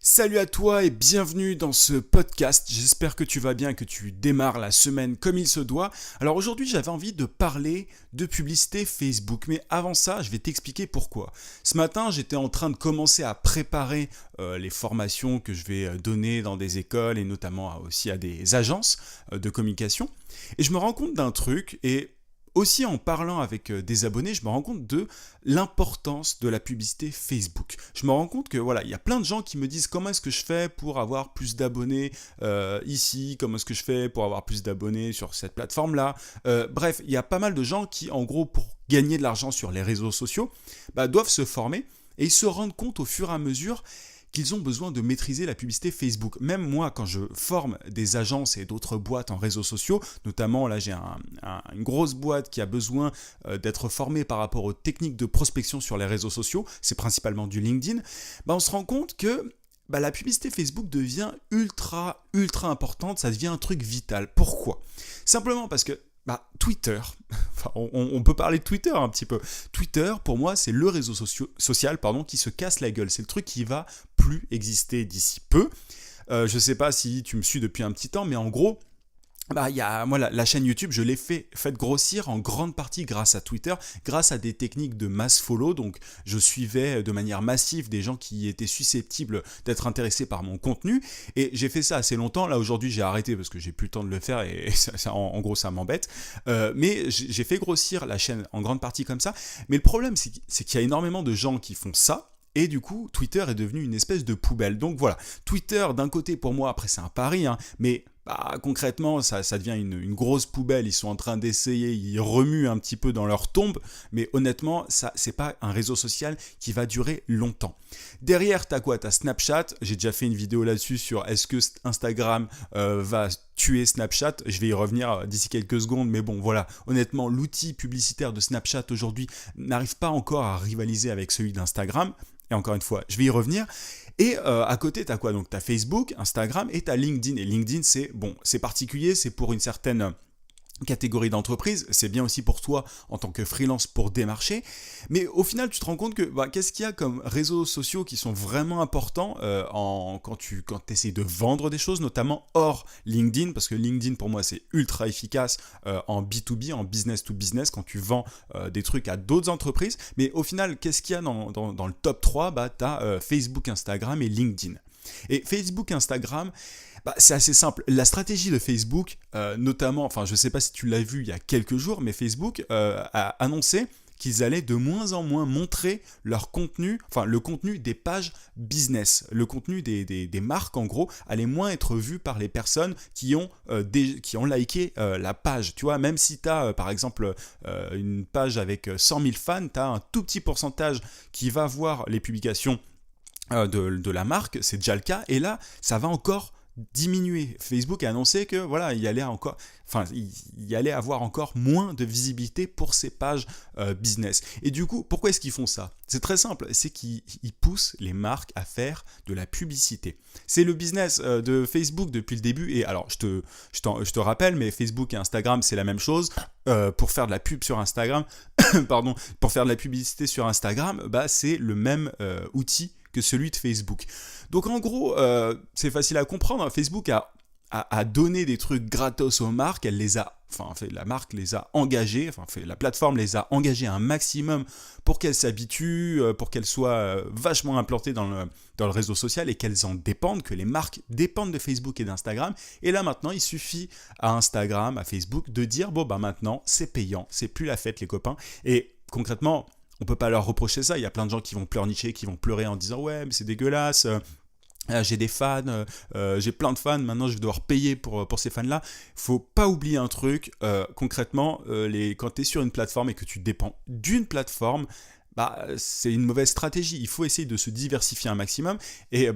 Salut à toi et bienvenue dans ce podcast. J'espère que tu vas bien et que tu démarres la semaine comme il se doit. Alors aujourd'hui, j'avais envie de parler de publicité Facebook, mais avant ça, je vais t'expliquer pourquoi. Ce matin, j'étais en train de commencer à préparer les formations que je vais donner dans des écoles et notamment aussi à des agences de communication. Et je me rends compte d'un truc et aussi en parlant avec des abonnés, je me rends compte de l'importance de la publicité Facebook. Je me rends compte que voilà, il y a plein de gens qui me disent comment est-ce que je fais pour avoir plus d'abonnés ici, comment est-ce que je fais pour avoir plus d'abonnés sur cette plateforme-là. Bref, il y a pas mal de gens qui, en gros, pour gagner de l'argent sur les réseaux sociaux, doivent se former et ils se rendent compte au fur et à mesure qu'ils ont besoin de maîtriser la publicité Facebook. Même moi, quand je forme des agences et d'autres boîtes en réseaux sociaux, notamment là j'ai une grosse boîte qui a besoin d'être formée par rapport aux techniques de prospection sur les réseaux sociaux, c'est principalement du LinkedIn, on se rend compte que la publicité Facebook devient ultra importante, ça devient un truc vital. Pourquoi ? Simplement parce que Twitter, enfin, on peut parler de Twitter un petit peu. Twitter, pour moi, c'est le réseau social qui se casse la gueule. C'est le truc qui va plus exister d'ici peu. Je sais pas si tu me suis depuis un petit temps, mais en gros, moi, la chaîne YouTube, je l'ai faite grossir en grande partie grâce à Twitter, grâce à des techniques de mass follow. Donc, je suivais de manière massive des gens qui étaient susceptibles d'être intéressés par mon contenu. Et j'ai fait ça assez longtemps. Là, aujourd'hui, j'ai arrêté parce que j'ai plus le temps de le faire et en gros, ça m'embête. Mais j'ai fait grossir la chaîne en grande partie comme ça. Mais le problème, c'est qu'il y a énormément de gens qui font ça. Et du coup, Twitter est devenu une espèce de poubelle. Donc voilà, Twitter, d'un côté, pour moi, après c'est un pari, mais concrètement, ça devient une grosse poubelle. Ils sont en train d'essayer, ils remuent un petit peu dans leur tombe, mais honnêtement, ça, c'est pas un réseau social qui va durer longtemps. Derrière, t'as quoi ? T'as Snapchat. J'ai déjà fait une vidéo là-dessus sur est-ce que Instagram va tuer Snapchat. Je vais y revenir d'ici quelques secondes, mais bon, voilà. Honnêtement, l'outil publicitaire de Snapchat aujourd'hui n'arrive pas encore à rivaliser avec celui d'Instagram. Et encore une fois, je vais y revenir. Et à côté, tu as quoi ? Donc, tu as Facebook, Instagram et tu as LinkedIn. Et LinkedIn, c'est particulier, c'est pour une certaine catégorie d'entreprise, c'est bien aussi pour toi en tant que freelance pour démarcher, mais au final tu te rends compte que qu'est-ce qu'il y a comme réseaux sociaux qui sont vraiment importants quand tu essaies de vendre des choses, notamment hors LinkedIn, parce que LinkedIn pour moi c'est ultra efficace en B2B, en business to business, quand tu vends des trucs à d'autres entreprises, mais au final qu'est-ce qu'il y a dans le top 3 ? Tu as Facebook, Instagram et LinkedIn. Et Facebook, Instagram, c'est assez simple. La stratégie de Facebook, notamment, je ne sais pas si tu l'as vu il y a quelques jours, mais Facebook a annoncé qu'ils allaient de moins en moins montrer leur contenu, le contenu des pages business. Le contenu des marques, en gros, allait moins être vu par les personnes qui ont liké la page. Tu vois, même si tu as, par exemple, une page avec 100 000 fans, tu as un tout petit pourcentage qui va voir les publications de la marque, c'est déjà le cas, et là, ça va encore diminuer. Facebook a annoncé que voilà, il y allait avoir encore moins de visibilité pour ces pages business. Et du coup, pourquoi est-ce qu'ils font ça ? C'est très simple, c'est qu'ils poussent les marques à faire de la publicité. C'est le business de Facebook depuis le début, et alors je te rappelle, mais Facebook et Instagram, c'est la même chose. Pour faire de la pub sur Instagram, pour faire de la publicité sur Instagram, c'est le même outil que celui de Facebook. Donc en gros, c'est facile à comprendre. Facebook a donné des trucs gratos aux marques. La marque les a engagées, la plateforme les a engagées un maximum pour qu'elles s'habituent, pour qu'elles soient vachement implantées dans le réseau social et qu'elles en dépendent, que les marques dépendent de Facebook et d'Instagram. Et là maintenant, il suffit à Instagram, à Facebook de dire maintenant c'est payant, c'est plus la fête les copains. Et concrètement, on peut pas leur reprocher ça. Il y a plein de gens qui vont pleurnicher, qui vont pleurer en disant ouais mais c'est dégueulasse. J'ai des fans, j'ai plein de fans, maintenant je vais devoir payer pour ces fans-là. Faut pas oublier un truc, concrètement, quand tu es sur une plateforme et que tu dépends d'une plateforme, c'est une mauvaise stratégie. Il faut essayer de se diversifier un maximum et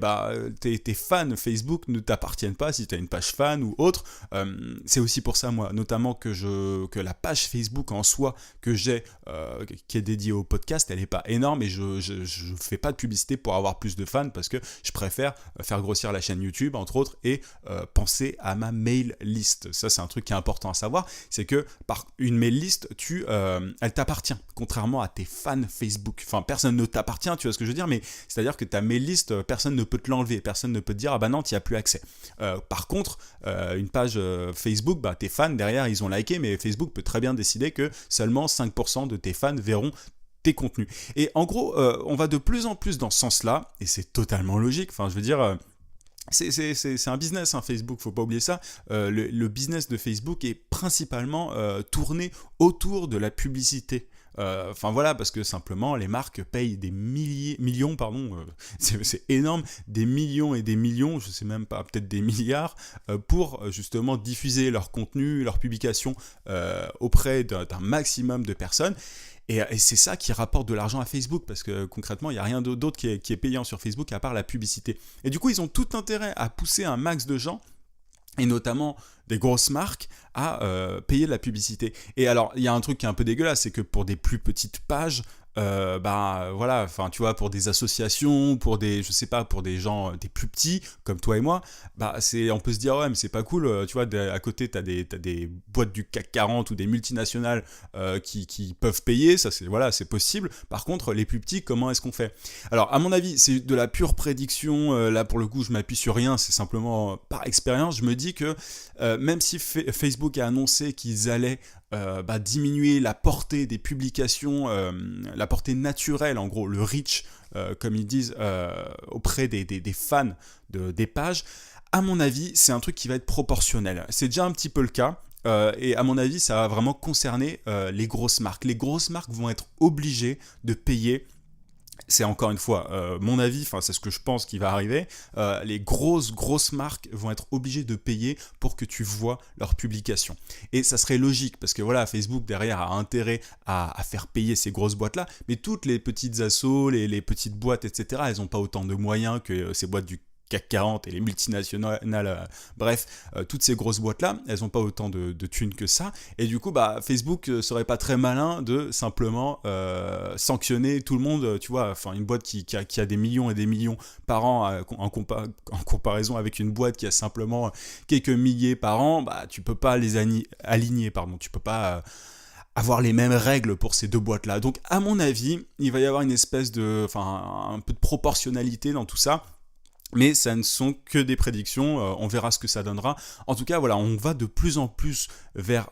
tes fans Facebook ne t'appartiennent pas si tu as une page fan ou autre. C'est aussi pour ça, moi, notamment que la page Facebook en soi que j'ai, qui est dédiée au podcast, elle n'est pas énorme et je fais pas de publicité pour avoir plus de fans parce que je préfère faire grossir la chaîne YouTube, entre autres, et penser à ma mail list. Ça, c'est un truc qui est important à savoir, c'est que par une mail list, elle t'appartient, contrairement à tes fans Facebook. Facebook. Enfin, personne ne t'appartient, tu vois ce que je veux dire, mais c'est-à-dire que ta mail list, personne ne peut te l'enlever, personne ne peut te dire ah bah non, tu n'y as plus accès. Par contre, une page Facebook, bah tes fans derrière, ils ont liké, mais Facebook peut très bien décider que seulement 5% de tes fans verront tes contenus. Et en gros, on va de plus en plus dans ce sens-là, et c'est totalement logique. Enfin, je veux dire, c'est un business, hein, Facebook, faut pas oublier ça. Le business de Facebook est principalement tourné autour de la publicité. Enfin voilà, parce que simplement les marques payent des millions, pardon, c'est énorme, des millions et des millions, je sais même pas, peut-être des milliards, pour justement diffuser leur contenu, leurs publications auprès d'un maximum de personnes. Et c'est ça qui rapporte de l'argent à Facebook, parce que concrètement, il n'y a rien d'autre qui est payant sur Facebook à part la publicité. Et du coup, ils ont tout intérêt à pousser un max de gens, et notamment des grosses marques, à payer de la publicité. Et alors, il y a un truc qui est un peu dégueulasse, c'est que pour des plus petites pages, bah voilà, enfin tu vois, pour des associations, pour des, je sais pas, pour des gens, des plus petits comme toi et moi, bah on peut se dire ouais mais c'est pas cool, tu vois, à côté t'as des boîtes du CAC 40 ou des multinationales qui peuvent payer, ça c'est voilà, c'est possible. Par contre les plus petits, comment est-ce qu'on fait? Alors à mon avis c'est de la pure prédiction, là pour le coup je m'appuie sur rien, c'est simplement par expérience, je me dis que même si Facebook a annoncé qu'ils allaient diminuer la portée des publications, la portée naturelle, en gros, le reach, comme ils disent, auprès des fans des pages, à mon avis, c'est un truc qui va être proportionnel. C'est déjà un petit peu le cas. Et à mon avis, ça va vraiment concerner les grosses marques. Les grosses marques vont être obligées de payer. C'est encore une fois mon avis, enfin c'est ce que je pense qui va arriver. Les grosses marques vont être obligées de payer pour que tu vois leurs publications. Et ça serait logique parce que voilà, Facebook derrière a intérêt à faire payer ces grosses boîtes-là, mais toutes les petites assos, les petites boîtes, etc., elles n'ont pas autant de moyens que ces boîtes du CAC 40 et les multinationales, bref, toutes ces grosses boîtes-là, elles n'ont pas autant de thunes que ça. Et du coup, bah, Facebook serait pas très malin de simplement sanctionner tout le monde, tu vois, enfin une boîte qui a des millions et des millions par an en comparaison avec une boîte qui a simplement quelques milliers par an, bah, tu peux pas les aligner, pardon, tu peux pas... avoir les mêmes règles pour ces deux boîtes-là. Donc, à mon avis, il va y avoir une espèce de... enfin, un peu de proportionnalité dans tout ça. Mais ça ne sont que des prédictions, on verra ce que ça donnera. En tout cas, voilà, on va de plus en plus vers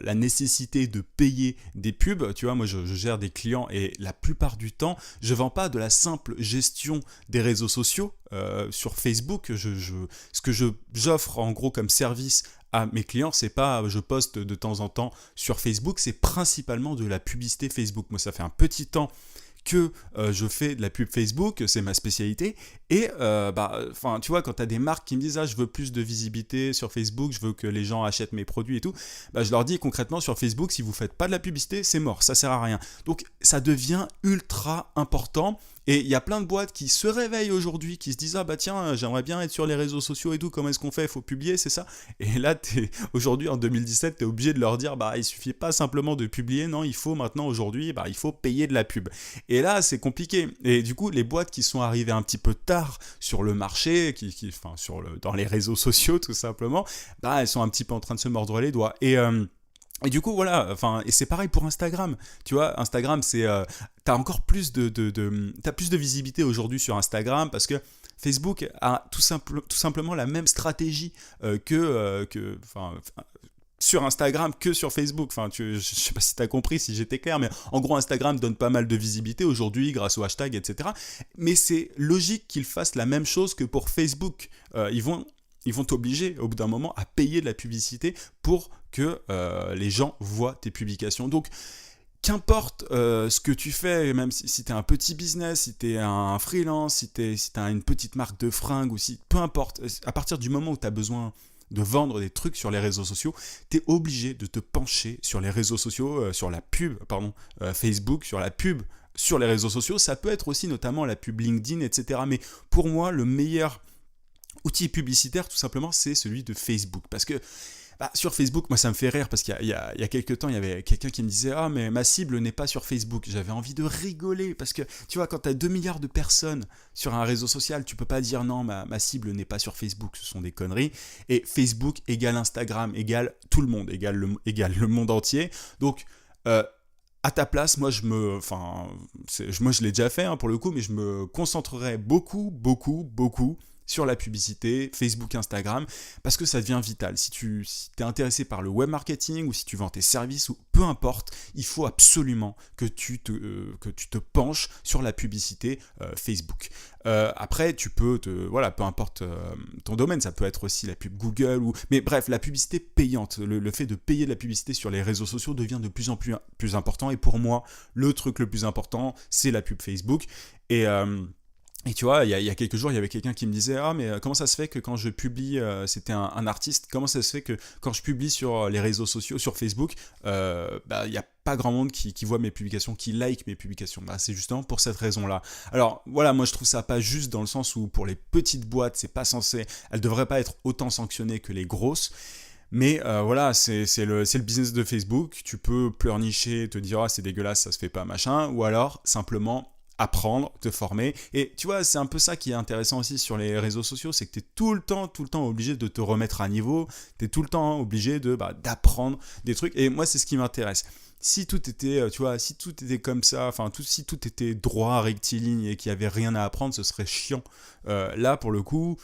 la nécessité de payer des pubs. Tu vois, moi je gère des clients et la plupart du temps, je ne vends pas de la simple gestion des réseaux sociaux sur Facebook. Ce que j'offre en gros comme service à mes clients, c'est pas je poste de temps en temps sur Facebook, c'est principalement de la publicité Facebook. Moi, ça fait un petit temps que je fais de la pub Facebook, c'est ma spécialité, et tu vois, quand tu as des marques qui me disent je veux plus de visibilité sur Facebook, je veux que les gens achètent mes produits et tout, je leur dis concrètement sur Facebook, si vous faites pas de la publicité, c'est mort, ça sert à rien. Donc ça devient ultra important. Et il y a plein de boîtes qui se réveillent aujourd'hui, qui se disent tiens, j'aimerais bien être sur les réseaux sociaux et tout, comment est-ce qu'on fait? Il faut publier, c'est ça? Et là, aujourd'hui en 2017, tu es obligé de leur dire il suffit pas simplement de publier, non, il faut maintenant aujourd'hui, il faut payer de la pub. Et là, c'est compliqué. Et du coup, les boîtes qui sont arrivées un petit peu tard sur le marché, dans les réseaux sociaux tout simplement, elles sont un petit peu en train de se mordre les doigts. Et du coup, voilà, et c'est pareil pour Instagram. Tu vois, Instagram, t'as encore plus t'as plus de visibilité aujourd'hui sur Instagram parce que Facebook a tout simplement la même stratégie sur Instagram que sur Facebook. Je sais pas si tu as compris, si j'étais clair, mais en gros, Instagram donne pas mal de visibilité aujourd'hui grâce au hashtag, etc. Mais c'est logique qu'ils fassent la même chose que pour Facebook. Ils vont t'obliger au bout d'un moment à payer de la publicité pour que les gens voient tes publications. Donc, qu'importe ce que tu fais, même si tu es un petit business, si tu es un freelance, si tu as une petite marque de fringues, ou peu importe, à partir du moment où tu as besoin de vendre des trucs sur les réseaux sociaux, tu es obligé de te pencher sur les réseaux sociaux, sur la pub, Facebook, sur la pub sur les réseaux sociaux. Ça peut être aussi notamment la pub LinkedIn, etc. Mais pour moi, le meilleur outil publicitaire, tout simplement, c'est celui de Facebook. Parce que sur Facebook, moi ça me fait rire parce qu'il y a quelques temps, il y avait quelqu'un qui me disait « Ah, mais ma cible n'est pas sur Facebook ». J'avais envie de rigoler parce que, tu vois, quand tu as 2 milliards de personnes sur un réseau social, tu peux pas dire « Non, ma cible n'est pas sur Facebook », ce sont des conneries. Et Facebook égale Instagram, égale tout le monde, égale le monde entier. Donc, À ta place, moi je l'ai déjà fait pour le coup, mais je me concentrerai beaucoup sur la publicité, Facebook, Instagram, parce que ça devient vital. Si tu es intéressé par le web marketing ou si tu vends tes services, ou peu importe, il faut absolument que que tu te penches sur la publicité Facebook. Après, peu importe ton domaine, ça peut être aussi la pub Google, mais bref, la publicité payante, le fait de payer de la publicité sur les réseaux sociaux devient de plus en plus important. Et pour moi, le truc le plus important, c'est la pub Facebook. Et tu vois, il y a quelques jours, il y avait quelqu'un qui me disait ah mais comment ça se fait que quand je publie, c'était un artiste, comment ça se fait que quand je publie sur les réseaux sociaux, sur Facebook, il n'y a pas grand monde qui voit mes publications, qui like mes publications. C'est justement pour cette raison-là. Alors voilà, moi je trouve ça pas juste dans le sens où pour les petites boîtes, elles devraient pas être autant sanctionnées que les grosses. Mais voilà, c'est le business de Facebook. Tu peux pleurnicher, te dire ah c'est dégueulasse, ça se fait pas machin, ou alors simplement apprendre, te former. Et tu vois, c'est un peu ça qui est intéressant aussi sur les réseaux sociaux, c'est que tu es tout le temps obligé de te remettre à niveau, tu es tout le temps obligé d'apprendre des trucs. Et moi, c'est ce qui m'intéresse. Si tout était, si tout était comme ça, si tout était droit, rectiligne et qu'il n'y avait rien à apprendre, ce serait chiant. Là, pour le coup,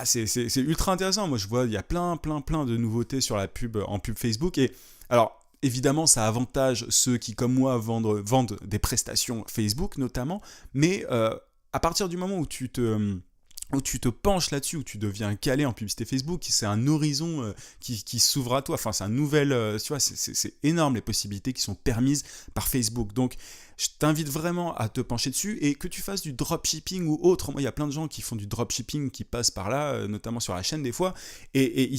c'est ultra intéressant. Moi, je vois, il y a plein de nouveautés sur la pub, en pub Facebook. Et alors, évidemment, ça avantage ceux qui, comme moi, vendent des prestations Facebook notamment, mais à partir du moment où tu te penches là-dessus, où tu deviens calé en publicité Facebook, c'est un horizon qui s'ouvre à toi. C'est un nouvel, tu vois, c'est énorme les possibilités qui sont permises par Facebook. Donc, je t'invite vraiment à te pencher dessus et que tu fasses du dropshipping ou autre. Moi, il y a plein de gens qui font du dropshipping qui passent par là, notamment sur la chaîne des fois. Et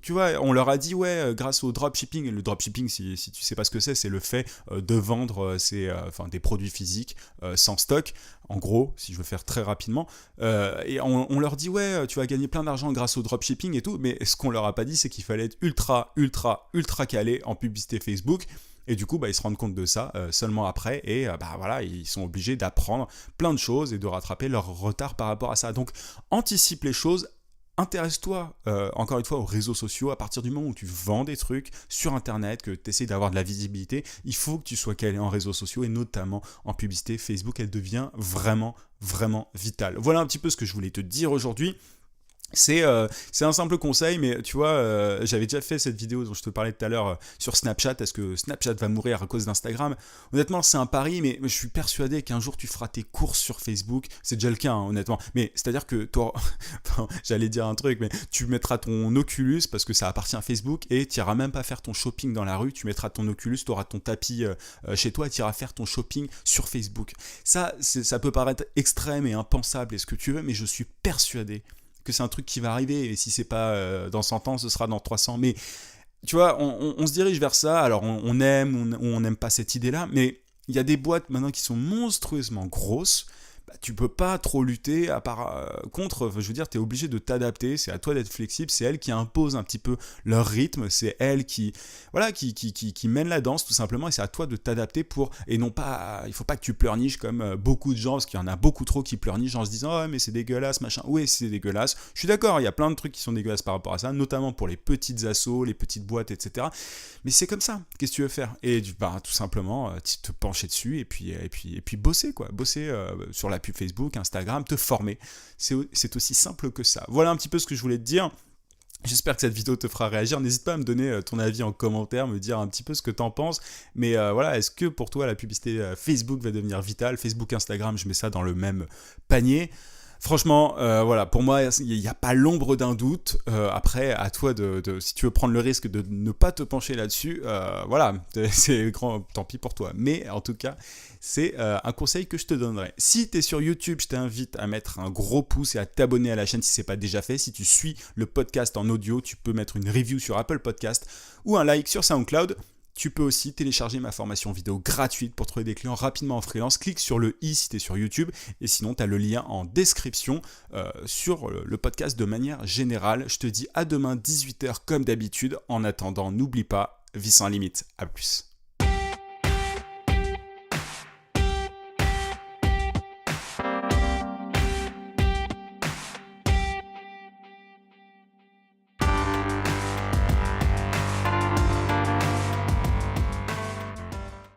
tu vois, on leur a dit, ouais, grâce au dropshipping, le dropshipping, si tu sais pas ce que c'est le fait de vendre des produits physiques sans stock. En gros, si je veux faire très rapidement. Et on leur dit, ouais, tu vas gagner plein d'argent grâce au dropshipping et tout. Mais ce qu'on leur a pas dit, c'est qu'il fallait être ultra calé en publicité Facebook. Et du coup, ils se rendent compte de ça seulement après. Et voilà, ils sont obligés d'apprendre plein de choses et de rattraper leur retard par rapport à ça. Donc, anticipe les choses. Intéresse-toi, encore une fois, aux réseaux sociaux. À partir du moment où tu vends des trucs sur Internet, que tu essaies d'avoir de la visibilité, il faut que tu sois calé en réseaux sociaux et notamment en publicité. Facebook, elle devient vraiment vitale. Voilà un petit peu ce que je voulais te dire aujourd'hui. C'est un simple conseil, mais tu vois, j'avais déjà fait cette vidéo dont je te parlais tout à l'heure sur Snapchat. Est-ce que Snapchat va mourir à cause d'Instagram ? Honnêtement, c'est un pari, mais je suis persuadé qu'un jour tu feras tes courses sur Facebook. C'est déjà le cas, honnêtement. Mais c'est-à-dire que toi, j'allais dire un truc, mais tu mettras ton Oculus parce que ça appartient à Facebook et tu n'iras même pas faire ton shopping dans la rue. Tu mettras ton Oculus, tu auras ton tapis chez toi et tu iras faire ton shopping sur Facebook. Ça peut paraître extrême et impensable et ce que tu veux, mais je suis persuadé que c'est un truc qui va arriver, et si c'est pas dans 100 ans, ce sera dans 300, mais tu vois, on se dirige vers ça, alors on aime ou on n'aime pas cette idée-là, mais il y a des boîtes maintenant qui sont monstrueusement grosses, tu peux pas trop lutter à part contre, je veux dire, tu es obligé de t'adapter, c'est à toi d'être flexible, c'est elles qui imposent un petit peu leur rythme, c'est elles qui mènent la danse tout simplement, et c'est à toi de t'adapter et non pas, il faut pas que tu pleurniches comme beaucoup de gens, parce qu'il y en a beaucoup trop qui pleurnichent en se disant, oh mais c'est dégueulasse, machin, oui c'est dégueulasse, je suis d'accord, il y a plein de trucs qui sont dégueulasses par rapport à ça, notamment pour les petites assos, les petites boîtes, etc. Mais c'est comme ça, qu'est-ce que tu veux faire ? Et tout simplement, te pencher dessus, et puis bosser, quoi, sur la pub Facebook, Instagram, te former. C'est aussi simple que ça. Voilà un petit peu ce que je voulais te dire. J'espère que cette vidéo te fera réagir. N'hésite pas à me donner ton avis en commentaire, me dire un petit peu ce que t'en penses. Mais voilà, est-ce que pour toi la publicité Facebook va devenir vitale ? Facebook, Instagram, je mets ça dans le même panier. Franchement, voilà, pour moi, il n'y a pas l'ombre d'un doute. Après, à toi si tu veux prendre le risque de ne pas te pencher là-dessus, voilà, c'est grand, tant pis pour toi. Mais en tout cas, c'est un conseil que je te donnerai. Si tu es sur YouTube, je t'invite à mettre un gros pouce et à t'abonner à la chaîne si ce n'est pas déjà fait. Si tu suis le podcast en audio, tu peux mettre une review sur Apple Podcast ou un like sur SoundCloud. Tu peux aussi télécharger ma formation vidéo gratuite pour trouver des clients rapidement en freelance. Clique sur le i si tu es sur YouTube et sinon tu as le lien en description sur le podcast de manière générale. Je te dis à demain 18h comme d'habitude. En attendant, n'oublie pas, vie sans limite. À plus.